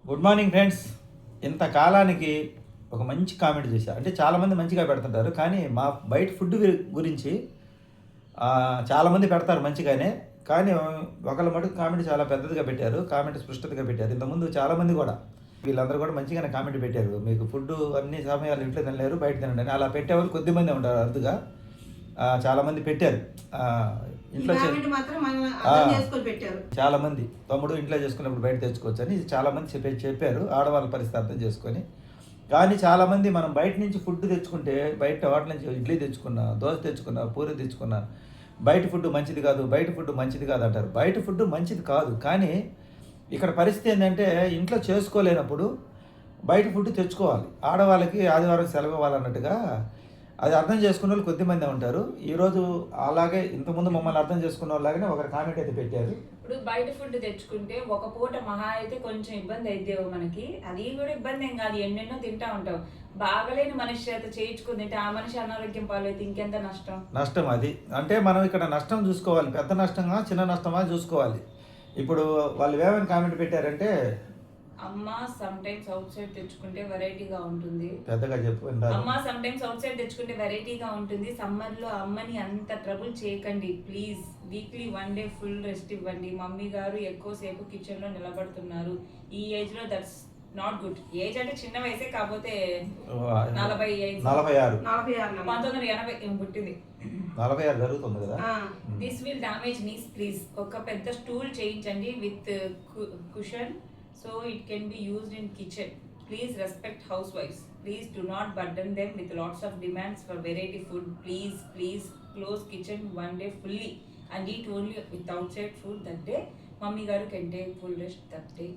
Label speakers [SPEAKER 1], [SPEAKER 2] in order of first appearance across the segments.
[SPEAKER 1] Good morning friends. ఇంతకాలానికి ఒక మంచి comment చేశారు. అంటే చాలామంది మంచిగా పెడుతుంటారు, కానీ మా బయట ఫుడ్ గురించి చాలామంది పెడతారు మంచిగానే, కానీ ఒకళ్ళ మటుకు కామెంట్ చాలా పెద్దదిగా పెట్టారు, కామెంట్ స్పష్టతగా పెట్టారు. ఇంతకుముందు చాలామంది కూడా వీళ్ళందరూ కూడా మంచిగానే కామెంట్ పెట్టారు. మీకు ఫుడ్ అన్ని సమయాలు ఇంట్లో తినలేరు, బయట తినండి అని. అలా పెట్టేవాళ్ళు కొద్దిమంది ఉంటారు, అరుదుగా చాలామంది పెట్టారు. ఇంట్లో చాలా మంది తమ్ముడు ఇంట్లో చేసుకున్నప్పుడు బయట తెచ్చుకోవచ్చు అని చాలామంది చెప్పారు, ఆడవాళ్ళ పరిస్థితి అర్థం చేసుకొని. కానీ చాలామంది మనం బయట నుంచి ఫుడ్ తెచ్చుకుంటే, బయట హోటల్ నుంచి ఇడ్లీ తెచ్చుకున్నా, దోశ తెచ్చుకున్నా, పూరి తెచ్చుకున్నా, బయట ఫుడ్ మంచిది కాదు, బయట ఫుడ్ మంచిది కాదు అంటారు. బయట ఫుడ్ మంచిది కాదు, కానీ ఇక్కడ పరిస్థితి ఏంటంటే ఇంట్లో చేసుకోలేనప్పుడు బయట ఫుడ్ తెచ్చుకోవాలి. ఆడవాళ్ళకి ఆదివారం సెలవు ఇవ్వాలన్నట్టుగా అది అర్థం చేసుకున్న వాళ్ళు కొద్దిమంది ఉంటారు. ఈరోజు అలాగే ఇంతకుముందు మమ్మల్ని అర్థం చేసుకున్న వాళ్ళలాగానే ఒకరు కామెంట్ అయితే పెట్టారు.
[SPEAKER 2] ఇప్పుడు బయట ఫుడ్ తెచ్చుకుంటే ఒక పూట మహా అయితే కొంచెం ఇబ్బంది అయితే మనకి, అది కూడా ఇబ్బంది ఏం కాదు, ఎన్నెన్నో తింటా ఉంటాం. బాగలేని మనిషి చేత చేయించుకుని తింటే ఆ మనిషి అనారోగ్యం పాలైతే ఇంకెంత నష్టం. అది అంటే మనం ఇక్కడ నష్టం చూసుకోవాలి, పెద్ద నష్టమా చిన్న నష్టమా చూసుకోవాలి. ఇప్పుడు వాళ్ళు ఏమైనా కామెంట్ పెట్టారంటే, అమ్మ సమ్ టైమ్స్ అవుట్ సైడ్ తెచ్చుకుంటే వెరైటీగా ఉంటుంది.
[SPEAKER 1] పెద్దగా చెప్పు.
[SPEAKER 2] అమ్మ సమ్ టైమ్స్ అవుట్ సైడ్ తెచ్చుకుంటే వెరైటీగా ఉంటుంది. సమ్మర్ లో అమ్మని అంత ట్రబుల్ చేయకండి please. Weekly 1 day full rest ఇవ్వండి. మమ్మీ గారు ఎక్కువసేపు కిచెన్ లో నిలబడుతున్నారు. ఈ ఏజ్ లో దట్స్ నాట్ గుడ్. ఏజ్ అంటే చిన్న వయసే, కాకపోతే
[SPEAKER 1] 46
[SPEAKER 2] 1980 పుట్టింది.
[SPEAKER 1] 46 జరుగుతుంది కదా.
[SPEAKER 2] This will damage knees please. ఒక పెద్ద స్టూల్ చేయించండి with cushion, so it can be used in kitchen. Please respect housewives. Please do not burden them with lots of demands for variety food. Please close kitchen 1 day fully and eat only with outside food that day. Mummy గారు can take full rest that day.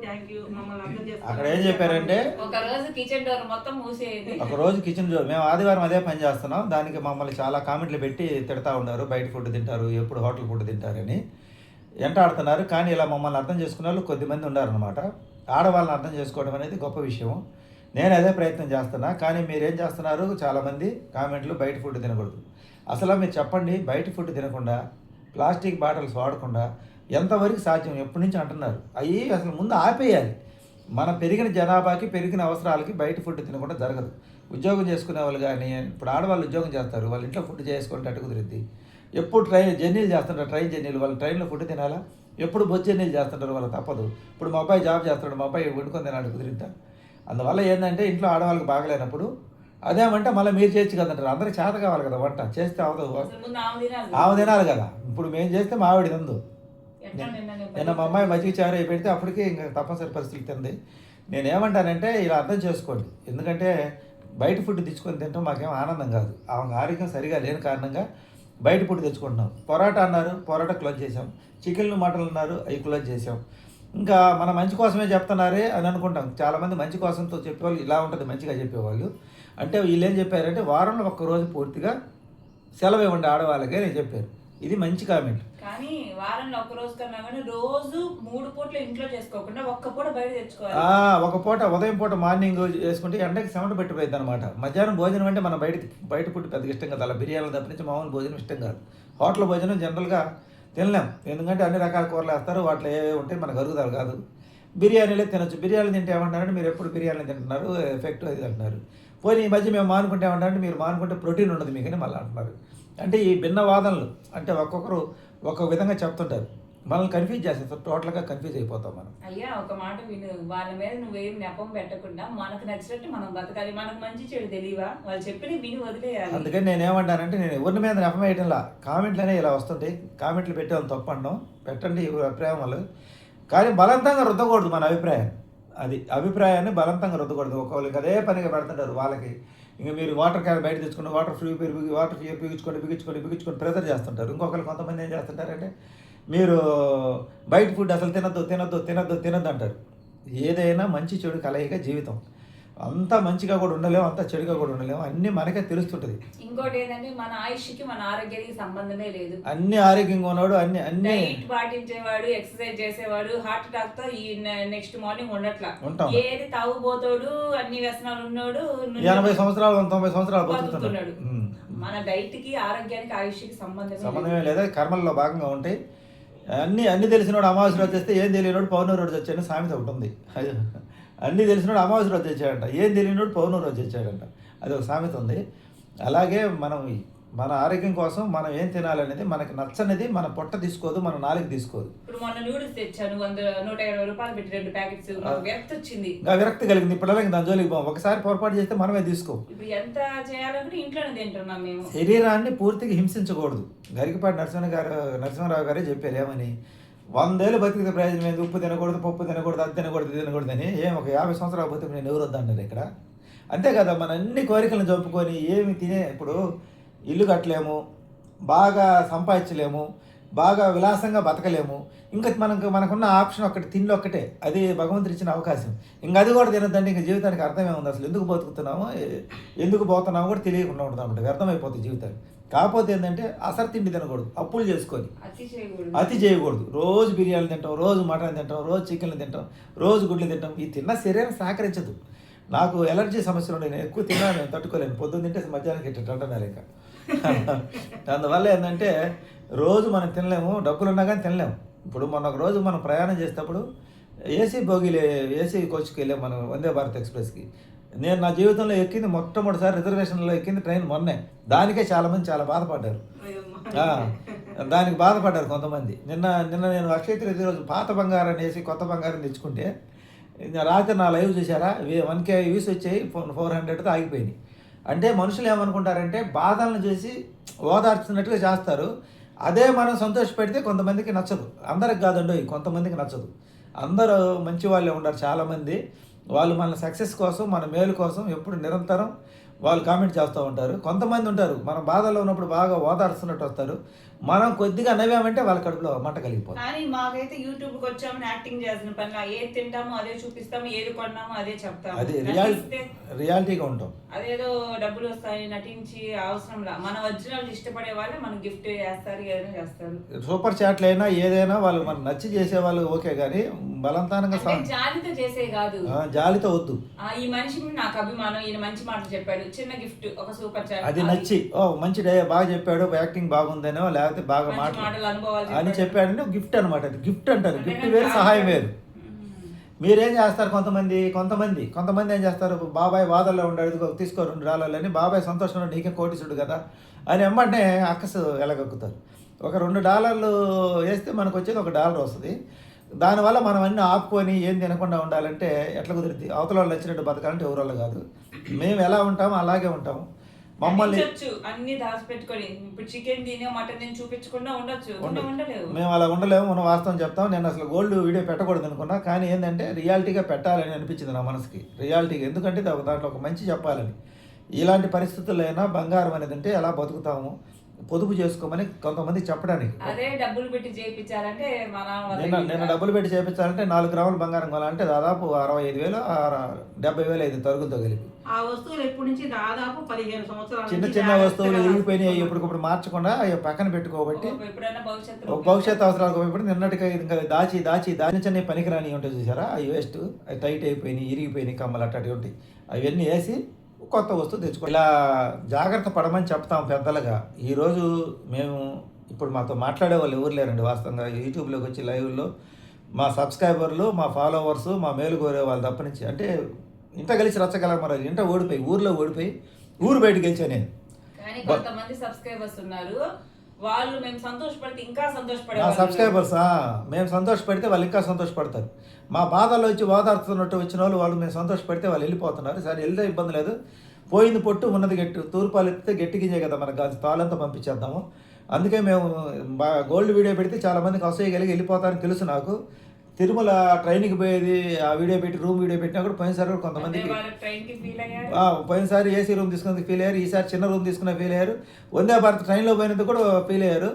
[SPEAKER 3] Thank you మమ్మల్ని అర్థం చేసుకోండి.
[SPEAKER 1] అక్కడ ఏం చెప్పారంటే,
[SPEAKER 2] ఒక రోజు kitchen door మొత్తం మూసేయండి.
[SPEAKER 1] ఒక రోజు కిచెన్ డోర్. మేము ఆదివారం అదే పని చేస్తున్నాం, దానికి మమ్మల్ని చాలా కామెంట్లు పెట్టి తిడతా ఉన్నారు. బయట ఫుడ్ తింటారు, ఎప్పుడు హోటల్ ఫుడ్ తింటారని ఎంటాడుతున్నారు. కానీ ఇలా మమ్మల్ని అర్థం చేసుకునే వాళ్ళు కొద్దిమంది ఉన్నారనమాట. ఆడవాళ్ళని అర్థం చేసుకోవడం అనేది గొప్ప విషయం. నేను అదే ప్రయత్నం చేస్తున్నా. కానీ మీరేం చేస్తున్నారు, చాలామంది కామెంట్లు బయట ఫుడ్ తినకూడదు. అసలు మీరు చెప్పండి, బయట ఫుడ్ తినకుండా ప్లాస్టిక్ బాటిల్స్ వాడకుండా ఎంతవరకు సాధ్యం ఎప్పటి నుంచి అంటున్నారు. అవి అసలు ముందు ఆపేయాలి. మన పెరిగిన జనాభాకి, పెరిగిన అవసరాలకి బయట ఫుడ్ తినకుండా జరగదు. ఉద్యోగం చేసుకునే వాళ్ళు కానీ, ఇప్పుడు ఆడవాళ్ళు ఉద్యోగం చేస్తారు, వాళ్ళ ఇంట్లో ఫుడ్ చేసుకుంటే అటు కుదిరిద్ది. ఎప్పుడు జర్నీలు చేస్తుంటారు, ట్రైన్ జర్నీలు, వాళ్ళు ట్రైన్లో ఫుడ్ తినాలా? ఎప్పుడు బొజ్జు జర్నీలు చేస్తుంటారు, వాళ్ళు తప్పదు. ఇప్పుడు మా అబ్బాయి జాబ్ చేస్తాడు, మా అబ్బాయి వండుకొని తినాడు, కుదిరిద్దా? అందువల్ల ఏంటంటే ఇంట్లో ఆడవాళ్ళకి బాగలేనప్పుడు అదేమంటే మళ్ళీ మీరు చేయొచ్చు కదంటారు. అందరికి చేత కావాలి కదా, వంట చేస్తే అవదు, ఆమె తినాలి కదా. ఇప్పుడు మేము చేస్తే మా ఆవిడ తిందు. నిన్న మా అమ్మాయి మజ్జిగ చారు పెడితే అప్పటికి ఇంకా తప్పనిసరి పరిస్థితి తింది. నేనేమంటానంటే ఇలా అర్థం చేసుకోండి. ఎందుకంటే బయట ఫుడ్ తెచ్చుకొని తింటాం మాకేం ఆనందం కాదు. ఆమె ఆరోగ్యం సరిగా లేని కారణంగా బయట ఫుడ్ తెచ్చుకుంటున్నాం. పొరాటా అన్నారు, పొరాటా క్లోజ్ చేసాం. చికెన్లు మటన్లు అన్నారు, అవి క్లోజ్ చేసాం. ఇంకా మన మంచి కోసమే చెప్తున్నారే అని అనుకుంటాం. చాలామంది మంచి కోసంతో చెప్పేవాళ్ళు ఇలా ఉంటుంది, మంచిగా చెప్పేవాళ్ళు. అంటే వీళ్ళు ఏం చెప్పారంటే వారంలో ఒక్కరోజు పూర్తిగా సెలవు ఇవ్వండి ఆడవాళ్ళకే నేను చెప్పారు. ఇది మంచి కామెంట్.
[SPEAKER 2] కానీ వారంలో ఒక రోజు కన్నా కానీ రోజు 3 పూటలు ఇంట్లో చేసుకోకుండా ఒక్క పూట బయట తెచ్చుకోవాలి.
[SPEAKER 1] ఒక పూట ఉదయం పూట మార్నింగ్ చేసుకుంటే ఎండకి చెమట పెట్టిపోయింది అనమాట. మధ్యాహ్నం భోజనం అంటే మన బయట ఫుడ్ పెద్దగా ఇష్టం కదా. అలా బిర్యానీలు తప్పించి మామూలు భోజనం ఇష్టం కాదు. హోటల్ భోజనం జనరల్గా తినలేం, ఎందుకంటే అన్ని రకాల కూరలు వేస్తారు, వాటిలో ఏ ఉంటాయి మనకు అరుగుదల కాదు. బిర్యానీలే తినొచ్చు. బిర్యానీలు తింటే ఏమంటారంటే మీరు ఎప్పుడు బిర్యానీలు తింటున్నారు, ఎఫెక్ట్ అది అంటున్నారు. పోనీ ఈ మధ్య మేము మానుకుంటే ఏమంటారంటే మీరు మానుకుంటే ప్రోటీన్ ఉండదు మీకని మళ్ళీ అంటున్నారు. అంటే ఈ భిన్న వాదనలు అంటే ఒక్కొక్కరు ఒక్కొక్క విధంగా చెప్తుంటారు, మనల్ని కన్ఫ్యూజ్ చేస్తారు. టోటల్గా కన్ఫ్యూజ్ అయిపోతాం మనం.
[SPEAKER 2] అయ్యా ఒక మాట విను, వాళ్ళ మీద నువ్వేం నెపం పెట్టకుండా మనకు నచ్చినట్టు మనం బతకాలి. మనకు మంచి చెడు తెలియవా, వాళ్ళు చెప్పిన విని వదిలేయాలి.
[SPEAKER 1] అందుకని నేను ఏమంటానంటే, నేను ఎవరి మీద నెపం వేయటంలా, కామెంట్లనే ఇలా వస్తుంటాయి. కామెంట్లు పెట్టేవాళ్ళు తప్పండం పెట్టండి అభిప్రాయం వాళ్ళు, కానీ బలవంతంగా రుద్దకూడదు మన అభిప్రాయం. అది అభిప్రాయాన్ని బలవంతంగా రుద్దకూడదు. ఒకళ్ళకి అదే పనిగా పెడుతుంటారు. వాళ్ళకి ఇంకా మీరు వాటర్ క్యాన్ బయట తెచ్చుకుని వాటర్ బిగించుకొని ప్రెజర్ చేస్తుంటారు. ఇంకొకరు కొంతమంది ఏం చేస్తుంటారంటే మీరు బయట ఫుడ్ అసలు తినద్దు అంటారు. ఏదైనా మంచి చెడు కలయిక జీవితం. అంతా మంచిగా కూడా ఉండలేము, అంతా చెడుగా కూడా ఉండలేము. అన్నీ మనకే తెలుస్తుంటది.
[SPEAKER 2] ఇంకోటి ఏంటంటే మన ఆయుష్కి మన ఆరోగ్యానికి సంబంధమే లేదు.
[SPEAKER 1] అన్ని ఆరోగ్యంగా ఉన్నాడు, అన్ని
[SPEAKER 2] డైట్ పాటించేవాడు, ఎక్సర్సైజ్ చేసేవాడు హార్ట్ అటాక్ తో ఈ నెక్స్ట్ మార్నింగ్ ఉండట్లా. ఏది తాగుబోతాడు, అన్ని వ్యసనాలు ఉన్నాడు,
[SPEAKER 1] 80 సంవత్సరాలు 90 సంవత్సరాలు బతుకుతున్నాడు.
[SPEAKER 2] మన డైట్ కి ఆరోగ్యానికి ఆయుష్కి సంబంధమే
[SPEAKER 1] లేదా. కర్మల్లో భాగంగా ఉంటాయి. అన్నీ తెలిసినోడు అమావాస్య రోజు చేస్తే ఏం తెలియనోడు పౌర్ణమి రోజు వచ్చాడని సామెత ఒకటి ఉంది. అన్నీ తెలిసినోడు అమావాస్య రోజు వచ్చాడంట, ఏం తెలియనోడు పౌర్ణమి రోజు వచ్చాడంట, అది ఒక సామెత ఉంది. అలాగే మనం మన ఆరోగ్యం కోసం మనం ఏం తినాలనేది మనకి నచ్చనిది మన పొట్ట తీసుకోదు, మన నాలుగు తీసుకోదు.
[SPEAKER 2] ఇప్పుడు మొన్న నూడిల్స్ తెచ్చాను 120 రూపాయలు పెట్టి 2 ప్యాకెట్స్, విరక్తి వచ్చింది.
[SPEAKER 1] ఇంకా విరక్తి కలిగింది. ఇప్పుడు అలాగే దాని జోలికి పోం. ఒకసారి పొరపాటు చేస్తే మనమే తీసుకో.
[SPEAKER 2] ఇప్పుడు ఎంత చేయాలంటే ఇంట్లోనే తింటున్నాం మేము.
[SPEAKER 1] శరీరాన్ని పూర్తిగా హింసించకూడదు. గరికపాటి నరసింహరావు గారే చెప్పారు ఏమని, 100 ఏళ్ళు బతికితే ప్రయోజనం ఏంది, ఉప్పు తినకూడదు, పప్పు తినకూడదు, అది తినకూడదు, ఇది తినకూడదు అని. ఒక 50 సంవత్సరాలు బతికి నేను ఎవరు వద్దన్నారు ఇక్కడ. అంతే కదా, మన అన్ని కోరికలను చంపుకొని ఏమి తినే, ఇప్పుడు ఇల్లు కట్టలేము, బాగా సంపాదించలేము, బాగా విలాసంగా బతకలేము. ఇంకా మనకున్న ఆప్షన్ ఒక్కటి, తిండి ఒక్కటే. అది భగవంతుడు ఇచ్చిన అవకాశం. ఇంకా అది కూడా తినద్దండి. ఇంకా జీవితానికి అర్థమే ఉంది. అసలు ఎందుకు బతుకుతున్నామో ఎందుకు పోతున్నామో కూడా తెలియకుండా ఉంటుంది అన్నమాట. వ్యర్థమైపోతుంది జీవితానికి. కాకపోతే ఏంటంటే అసలు తిండి తినకూడదు, అప్పులు చేసుకొని అతి చేయకూడదు. రోజు బిర్యానీ తింటాం, రోజు మటన్ తింటాం, రోజు చికెన్లు తింటాం, రోజు గుడ్లు తింటాం. ఈ తిన్న శరీరం సహకరించదు. నాకు ఎలర్జీ సమస్యలు ఉన్నాయి, నేను ఎక్కువ తిన్నాను, నేను తట్టుకోలేను. పొద్దున్న తింటే మధ్యాహ్నానికి ఇట్లా అంటున్నారు ఇంకా. అందువల్ల ఏంటంటే రోజు మనం తినలేము, డబ్బులు ఉన్నా కానీ తినలేము. ఇప్పుడు మొన్న ఒక రోజు మనం ప్రయాణం చేసేటప్పుడు ఏసీ కోచ్కి వెళ్ళాం మనం, వందే భారత్ ఎక్స్ప్రెస్కి. నేను నా జీవితంలో ఎక్కింది మొట్టమొదటిసారి రిజర్వేషన్లో ఎక్కింది ట్రైన్ మొన్నే. దానికే చాలామంది చాలా బాధపడ్డారు. దానికి బాధపడ్డారు కొంతమంది. నిన్న నేను అక్షయ తృతీయ రోజు పాత బంగారాన్ని వేసి కొత్త బంగారం తెచ్చుకుంటే రాత్రి నా లైవ్ చూసారా, 1K వ్యూస్ వచ్చాయి, 400తో ఆగిపోయినాయి. అంటే మనుషులు ఏమనుకుంటారంటే బాధలను చూసి ఓదార్చున్నట్టుగా చేస్తారు. అదే మనం సంతోషపెడితే కొంతమందికి నచ్చదు. అందరికి కాదండి, కొంతమందికి నచ్చదు. అందరూ మంచి వాళ్ళే ఉంటారు చాలామంది. వాళ్ళు మన సక్సెస్ కోసం, మన మేలు కోసం ఎప్పుడు నిరంతరం వాళ్ళు కామెంట్ చేస్తూ ఉంటారు. కొంతమంది ఉంటారు మనం బాధల్లో ఉన్నప్పుడు బాగా ఓదార్చున్నట్టు వస్తారు. మనం కొద్దిగా నవ్వామంటే వాళ్ళ కడుపులో మంట కలిగిపోతుంది.
[SPEAKER 2] కానీ మాకైతే యూట్యూబ్కి వచ్చామని యాక్టింగ్ చేసిన పని, ఏది తింటామో అదే చూపిస్తాము, ఏది కొన్నామో అదే చెప్తాము.
[SPEAKER 1] అది రియాలిటీగా ఉంటాం.
[SPEAKER 2] అదేదో డబ్బులు వస్తాయి నటించి అవసరం లా. మన ఒరిజినల్ ఇష్టపడే వాళ్ళే మనకు గిఫ్ట్ చేస్తారు, ఏదైనా చేస్తారు.
[SPEAKER 1] సూపర్ చాట్లు అయినా ఏదైనా వాళ్ళు మనం నచ్చి చేసే వాళ్ళు ఓకే, కానీ బలవంతంగా
[SPEAKER 2] జాలితో చేసే కాదు,
[SPEAKER 1] జాలితో వద్దు.
[SPEAKER 2] ఈ మనిషి నాకు అభిమానం, ఈయన మంచి మాటలు చెప్పాడు, చిన్న గిఫ్ట్, ఒక సూపర్ చాట్
[SPEAKER 1] అది నచ్చి మంచి బాగా చెప్పాడు, యాక్టింగ్ బాగుందనో లేకపోతే బాగా మాటలు అని చెప్పాడంటే గిఫ్ట్ అనమాట. అది గిఫ్ట్ అంటారు. గిఫ్ట్ వేరు, సహాయం వేరు. మీరేం చేస్తారు, కొంతమంది ఏం చేస్తారు, బాబాయ్ వాదల్లో ఉండాడు, తీసుకో $2 అని. బాబాయ్ సంతోషంలో నీకే కోటీసుడు కదా అని ఎమ్మంటే అక్కసు ఎలాగొక్కుతారు. ఒక $2 వేస్తే మనకు వచ్చేది $1 వస్తుంది. దానివల్ల మనం అన్నీ ఆపుకొని ఏం తినకుండా ఉండాలంటే ఎట్లా కుదిరిద్ది? అవతల వాళ్ళు నచ్చినట్టు బతకాలంటే ఎవరోళ్ళు కాదు. మేము ఎలా ఉంటామో అలాగే ఉంటాము. మమ్మల్ని
[SPEAKER 2] అన్ని దాచిపెట్టుకొని ఇప్పుడు చికెన్ తినే మటన్ తిని చూపించకుండా ఉండొచ్చు,
[SPEAKER 1] మేము అలా ఉండలేము. మనం వాస్తవం చెప్తాం. నేను అసలు గోల్డ్ వీడియో పెట్టకూడదు అనుకున్నా, కానీ ఏంటంటే రియాలిటీగా పెట్టాలని అనిపించింది నా మనసుకి. రియాలిటీగా, ఎందుకంటే దాంట్లో ఒక మంచి చెప్పాలని. ఇలాంటి పరిస్థితుల్లో అయినా బంగారం అనేది అంటే ఎలా బతుకుతాము, పొదుపు చేసుకోమని కొంతమంది చెప్పడానికి.
[SPEAKER 2] అదే డబ్బులు పెట్టి చేయించాలంటే
[SPEAKER 1] నేను డబ్బులు పెట్టి చేయించాలంటే 4 గ్రాముల బంగారం కొనాలంటే దాదాపు 65,000 70,000 అయింది తరుగులతో కలిపి.
[SPEAKER 3] ఆ వస్తువులు ఎప్పటి నుంచి దాదాపు 15 సంవత్సరాలు
[SPEAKER 1] చిన్న వస్తువులు ఇరిగిపోయినాయి, ఎప్పటికప్పుడు మార్చకుండా పక్కన పెట్టుకోబట్టి భవిష్యత్ అవసరాలకు ఉపయోగపడి నిన్నటికి ఇంకా దాచి చిన్న పనికిరాని ఉంటాయి చూసారా, అవి వేస్ట్, అవి టైట్ అయిపోయినాయి, ఇరిగిపోయినాయి, కమ్మలు అట్టటి ఉంటాయి. అవన్నీ వేసి కొత్త వస్తువు తెచ్చుకో. ఇలా జాగ్రత్త పడమని చెప్తాం పెద్దలుగా. ఈరోజు మేము ఇప్పుడు మాతో మాట్లాడే వాళ్ళు ఎవరు లేరండి వాస్తవంగా. యూట్యూబ్లోకి వచ్చి లైవ్లో మా సబ్స్క్రైబర్లు, మా ఫాలోవర్సు, మా మేలు కోరే వాళ్ళు తప్పనించి అంటే ఇంట కలిసి రచ్చగల మరి ఇంట ఓడిపోయి ఊర్లో ఓడిపోయి ఊరు బయటకు గెలిచా నేను.
[SPEAKER 2] కానీ కొంతమంది సబ్స్క్రైబర్స్ ఉన్నారు, వాళ్ళు మేము సంతోషపడితే ఇంకా సంతోషపడే
[SPEAKER 1] మా సబ్స్క్రైబర్స్ మేము సంతోషపడితే వాళ్ళు ఇంకా సంతోషపడతారు. మా బాధల్లో వచ్చి ఓదార్చుతున్నట్టు వచ్చిన వాళ్ళు మేము సంతోషపడితే వాళ్ళు వెళ్ళిపోతున్నారు. సరే వెళ్తే ఇబ్బంది లేదు, పోయింది పొట్టు ఉన్నది గట్టి, తూర్పాలు ఎత్తితే గట్టి గింజే కదా మనకు, అది తాళంతా పంపించేద్దాము. అందుకే మేము గోల్డ్ వీడియో పెడితే చాలామందికి అసూయ కలిగి వెళ్ళిపోతారని తెలుసు నాకు. తిరుమల ట్రైన్కి పోయేది ఆ వీడియో పెట్టి రూమ్ వీడియో పెట్టినా కూడా పోయినసారి కూడా కొంతమందికి పోయినసారి ఏసీ రూమ్ తీసుకునేందుకు ఫీల్ అయ్యారు, ఈసారి చిన్న రూమ్ తీసుకునే ఫీల్ అయ్యారు. వందే భారత్ ట్రైన్లో పోయినందుకు కూడా ఫీల్ అయ్యారు.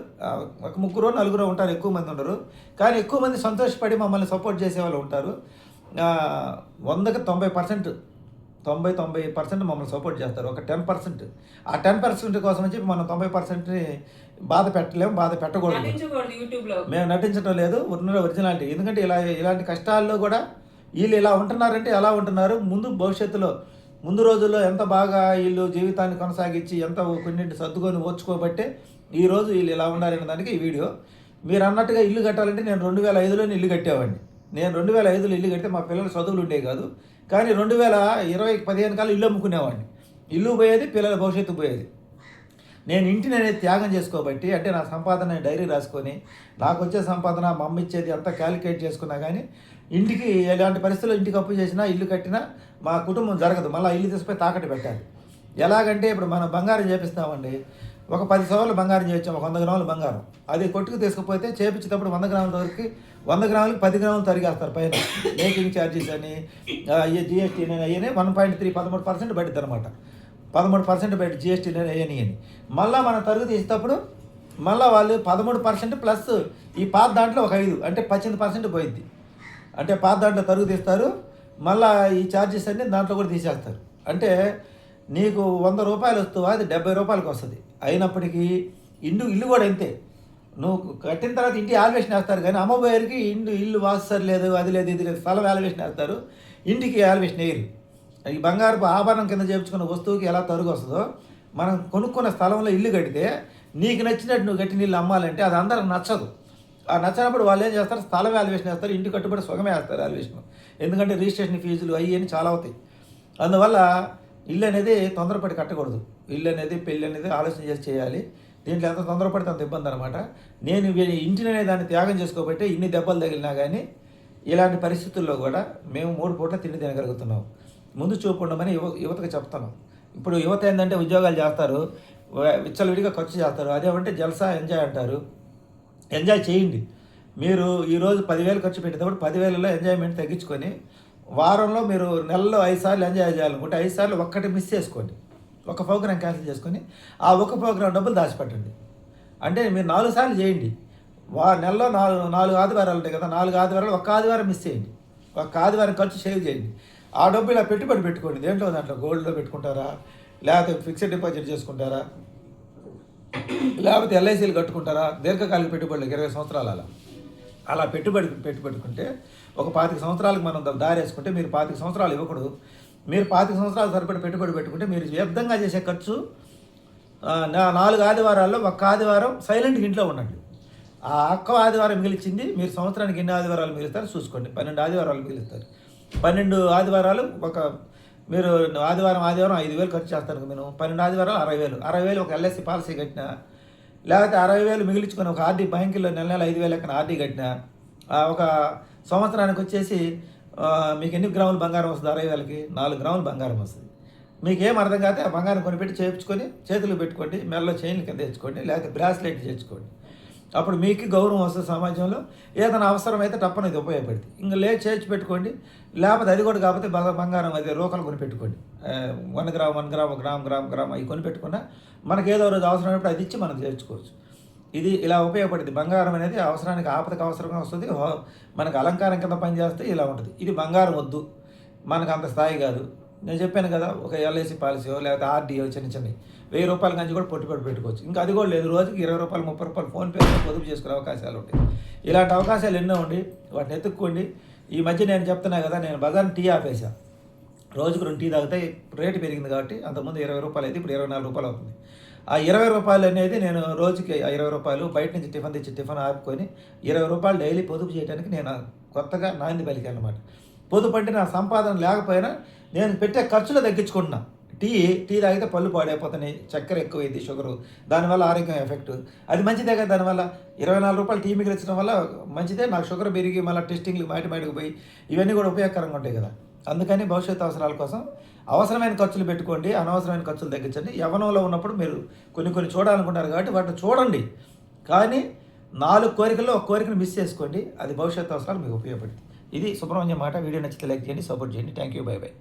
[SPEAKER 1] ఒక 3-4 ఉంటారు, ఎక్కువ మంది ఉండరు. కానీ ఎక్కువ మంది సంతోషపడి మమ్మల్ని సపోర్ట్ చేసే వాళ్ళు ఉంటారు. 100కి 90% మమ్మల్ని సపోర్ట్ చేస్తారు. ఒక 10%, ఆ 10% కోసం వచ్చి మనం 90%ని బాధ పెట్టలేము, బాధ పెట్టకూడదు. మేము నటించడం లేదు, ఒరిజినాలిటీ. ఎందుకంటే ఇలాంటి కష్టాల్లో కూడా వీళ్ళు ఇలా ఉంటున్నారంటే ఎలా ఉంటున్నారు, భవిష్యత్తులో ముందు రోజుల్లో ఎంత బాగా వీళ్ళు జీవితాన్ని కొనసాగించి ఎంత కొన్నింటి సర్దుకొని ఓర్చుకోబట్టే ఈరోజు వీళ్ళు ఇలా ఉండాలనే దానికి ఈ వీడియో. మీరు అన్నట్టుగా ఇల్లు కట్టాలంటే నేను 2005లోనే ఇల్లు కట్టేవాడిని. నేను 2005లో ఇల్లు కడితే మా పిల్లల చదువులు ఉండేవి కాదు. కానీ 2015 కల్లా ఇల్లు అమ్ముకునేవాడిని. ఇల్లు పోయేది, పిల్లల భవిష్యత్తు పోయేది. నేను ఇంటిని అనేది త్యాగం చేసుకోబట్టి, అంటే నా సంపాదన డైరీ రాసుకొని, నాకు వచ్చే సంపాదన మా అమ్మ ఇచ్చేది అంతా క్యాలిక్యులేట్ చేసుకున్నా కానీ ఇంటికి ఎలాంటి పరిస్థితుల్లో ఇంటికి అప్పు చేసినా, ఇల్లు కట్టినా మా కుటుంబం జరగదు. మళ్ళీ ఇల్లు తీసుకుపోయి తాకట్టు పెట్టాలి. ఎలాగంటే ఇప్పుడు మనం బంగారం చేపిస్తామండి. ఒక 10 సవర్లు బంగారం చేయించాం, ఒక 100 గ్రాముల బంగారం. అది కొట్టుకు తీసుకుపోతే చేపించేటప్పుడు 100 గ్రాముల వరకు 100 గ్రాములకి 10 గ్రాములు తరిగేస్తారు పైన. మేకింగ్ ఛార్జెస్ అని, జిఎస్టీ అని అయ్యనే 1.3 13% పడుతుంది అనమాట. 13% పెట్టి జిఎస్టీ అయ్యని అని మళ్ళీ మనం తరుగు తీసేటప్పుడు మళ్ళీ వాళ్ళు 13% ప్లస్ ఈ పాత దాంట్లో ఒక 5 అంటే 18% పోయిద్ది. అంటే పాత దాంట్లో తరుగు తీస్తారు, మళ్ళీ ఈ ఛార్జెస్ అన్ని దాంట్లో కూడా తీసేస్తారు. అంటే నీకు 100 రూపాయలు వస్తువా, అది 70 రూపాయలకి వస్తుంది. అయినప్పటికీ ఇల్లు కూడా అంతే. నువ్వు కట్టిన తర్వాత ఇంటి వాల్యుయేషన్ వేస్తారు, కానీ అమ్మబోయేరికి ఇల్లు వాస్తారు లేదు, అది లేదు, ఇది లేదు, స్థలం వాల్యుయేషన్ వేస్తారు, ఇంటికి వాల్యుయేషన్ వేయరు. ఈ బంగారపు ఆభరణం కింద చేయించుకున్న వస్తువుకి ఎలా తరుగు వస్తుందో, మనం కొనుక్కున్న స్థలంలో ఇల్లు కడితే నీకు నచ్చినట్టు నువ్వు కట్టిన ఇల్లు అమ్మాలంటే అది అందరికి నచ్చదు. ఆ నచ్చినప్పుడు వాళ్ళు ఏం చేస్తారు, స్థలం వాల్యుయేషన్ వేస్తారు, ఇంటి కట్టుబడి సుఖమే వేస్తారు వాల్యుయేషన్. ఎందుకంటే రిజిస్ట్రేషన్ ఫీజులు అవి అని చాలా అవుతాయి. అందువల్ల ఇల్లు అనేది తొందరపడి కట్టకూడదు. ఇల్లు అనేది పెళ్ళి అనేది ఆలోచన చేసి చేయాలి. దీంట్లో ఎంత తొందరపడితే అంత ఇబ్బంది అనమాట. నేను ఇంటిని దాన్ని త్యాగం చేసుకోబట్టే ఇన్ని దెబ్బలు తగిలినా కానీ ఇలాంటి పరిస్థితుల్లో కూడా మేము 3 పూట్ల తిండి తినగలుగుతున్నాం. ముందు చూపు ఉండమని యువతకు చెప్తాను. ఇప్పుడు యువత ఏంటంటే ఉద్యోగాలు చేస్తారు, విచ్చలవిడిగా ఖర్చు చేస్తారు. అదేమంటే జల్సా ఎంజాయ్ అంటారు. ఎంజాయ్ చేయండి. మీరు ఈరోజు 10,000 ఖర్చు పెట్టేటప్పుడు 10,000లో ఎంజాయ్మెంట్ తగ్గించుకొని వారంలో మీరు నెలలో 5 సార్లు ఎంజాయ్ చేయాలనుకుంటే 5 సార్లు ఒక్కటి మిస్ చేసుకోండి. ఒక ప్రోగ్రాం క్యాన్సిల్ చేసుకొని ఆ ఒక ప్రోగ్రాం డబ్బులు దాచిపెట్టండి. అంటే మీరు 4 సార్లు చేయండి. నెలలో 4 ఆదివారాలు ఉంటాయి కదా, 4 ఆదివారాలు ఒక్క ఆదివారం మిస్ చేయండి. ఒక్క ఆదివారం ఖర్చు సేవ్ చేయండి. ఆ డబ్బు ఇలా పెట్టుబడి పెట్టుకోండి. దాంట్లో గోల్డ్లో పెట్టుకుంటారా, లేకపోతే ఫిక్స్డ్ డిపాజిట్ చేసుకుంటారా, లేకపోతే ఎల్ఐసీలు కట్టుకుంటారా, దీర్ఘకాలిక పెట్టుబడులు 20 సంవత్సరాలు అలా పెట్టుబడుకుంటే ఒక 25 సంవత్సరాలకు మనం దారి వేసుకుంటే మీరు 25 సంవత్సరాలు ఇవ్వకూడదు. మీరు 25 సంవత్సరాలు సరిపడి పెట్టుబడి పెట్టుకుంటే మీరు వ్యర్థంగా చేసే ఖర్చు 4 ఆదివారాల్లో ఒక్క ఆదివారం సైలెంట్గా ఇంట్లో ఉండండి. ఆ ఒక్క ఆదివారం మిగిలిచింది మీరు సంవత్సరానికి ఎన్ని ఆదివారాలు మిగులుతారో చూసుకోండి. 12 ఆదివారాలు మిగులుతారు. 12 ఆదివారాలు మీరు ఆదివారం 5,000 ఖర్చు చేస్తారు. మీరు 12 ఆదివారాలు 60,000 ఒక ఎల్ఐసి పాలసీ కట్టినా, లేకపోతే 60,000 మిగిలించుకొని ఒక ఆర్డీ బ్యాంకులో నెల 5,000 ఎక్కడ ఆర్డీ కట్టినా, ఒక సంవత్సరానికి వచ్చేసి మీకు ఎన్ని గ్రాములు బంగారం వస్తుంది? 60,000కి 4 గ్రాములు బంగారం వస్తుంది. మీకు ఏం అర్థం కాకపోతే ఆ బంగారం కొనిపెట్టి చేయించుకొని చేతులు పెట్టుకోండి, మెడలో చైన్లు కింద తెచ్చుకోండి, లేకపోతే బ్రాస్లెట్ చేయించుకోండి. అప్పుడు మీకు గౌరవం వస్తుంది సమాజంలో. ఏదైనా అవసరమైతే తప్పని ఇది ఉపయోగపడుతుంది. ఇంకా చేర్చి పెట్టుకోండి. లేకపోతే అది కూడా కాకపోతే బంగారం అది రోకలు కొనిపెట్టుకోండి. 1 గ్రామ్ అవి కొనిపెట్టుకున్నా మనకు ఏదో రోజు అవసరమైనప్పుడు అది ఇచ్చి మనం చేర్చుకోవచ్చు. ఇది ఇలా ఉపయోగపడుతుంది. బంగారం అనేది అవసరానికి ఆపదకు అవసరంగా వస్తుంది, మనకు అలంకారం కింద పనిచేస్తే ఇలా ఉంటుంది. ఇది బంగారం వద్దు, మనకు అంత స్థాయి కాదు. నేను చెప్పాను కదా, ఒక ఎల్ఐసి పాలసీయో లేకపోతే ఆర్డీఓ చిన్న 1000 రూపాయల నుంచి కూడా పెట్టుబడి పెట్టుకోవచ్చు. ఇంకా అది కూడా లేదు, రోజుకి 20 రూపాయలు 30 రూపాయలు ఫోన్పే పొదుపు చేసుకునే అవకాశాలు ఉంటాయి. ఇలాంటి అవకాశాలు ఎన్నో ఉండి వాటిని ఎత్తుక్కోండి. ఈ మధ్య నేను చెప్తున్నా కదా, నేను బజార్ టీ ఆపేసా. రోజుకు 2 టీ తాగితే రేటు పెరిగింది కాబట్టి, అంతకుముందు 20 రూపాయలు అయితే ఇప్పుడు 24 రూపాయలు అవుతుంది. ఆ 20 రూపాయలు అనేది నేను రోజుకి 20 రూపాయలు బయట నుంచి టిఫిన్ ఆపుకొని 20 రూపాయలు డైలీ పొదుపు చేయడానికి నేను కొత్తగా నాంది పలికాను అనమాట. పొదుపు అంటే నా సంపాదన లేకపోయినా నేను పెట్టే ఖర్చులు తగ్గించుకుంటున్నా. టీ తాగితే పళ్ళు పాడైపోతున్నాయి, చక్కెర ఎక్కువైంది, షుగరు, దానివల్ల ఆరోగ్యం ఎఫెక్ట్. అది మంచిదే కదా, దానివల్ల 24 రూపాయలు టీ మిగిలించడం వల్ల మంచిదే. నాకు షుగర్ పెరిగి మళ్ళీ టెస్టింగ్లు మాటికి పోయి ఇవన్నీ కూడా ఉపయోగకరంగా ఉంటాయి కదా. అందుకని భవిష్యత్తు అవసరాల కోసం అవసరమైన ఖర్చులు పెట్టుకోండి, అనవసరమైన ఖర్చులు తగ్గించండి. యవ్వనంలో ఉన్నప్పుడు మీరు కొన్ని చూడాలనుకుంటారు కాబట్టి వాటిని చూడండి, కానీ 4 కోరికల్లో ఒక కోరికను మిస్ చేసుకోండి. అది భవిష్యత్తు అవసరాలు మీకు ఉపయోగపడుతుంది. ఇది సుబ్రహ్మణ్యం మాట. వీడియో నచ్చితే లైక్ చేయండి, సపోర్ట్ చేయండి. Thank you, by by.